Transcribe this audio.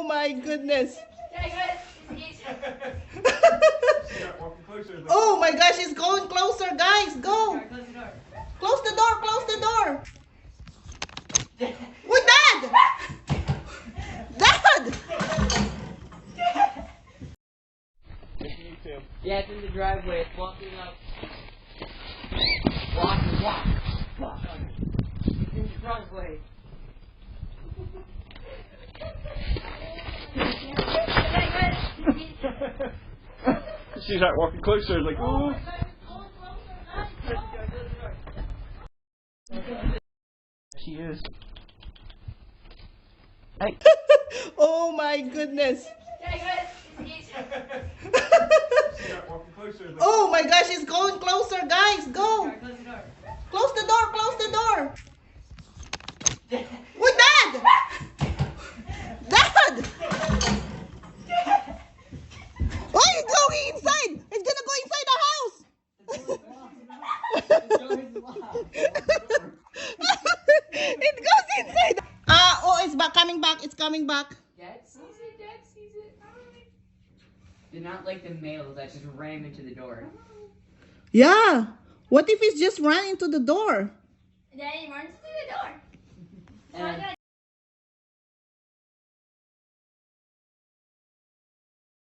my goodness. Oh my gosh, it's going closer, guys. Go. Close the door, close the door. Wait, Dad! Dad! Yeah, it's in the driveway. It's walking up. Walk. It's in the driveway. She's like walking closer, like, oh. She is. Hey. Oh my goodness. Oh my gosh, it's going closer, guys. Go. Close the door, close the door. Wait, Dad! Dad! Oh, it's going inside! It's gonna go inside the house! It goes inside! Oh, it's back, coming back, it's coming back. Dad sees it. Did not like the mail that just ran into the door. Yeah. What if it's just ran into the door? Then he runs through the door. So I And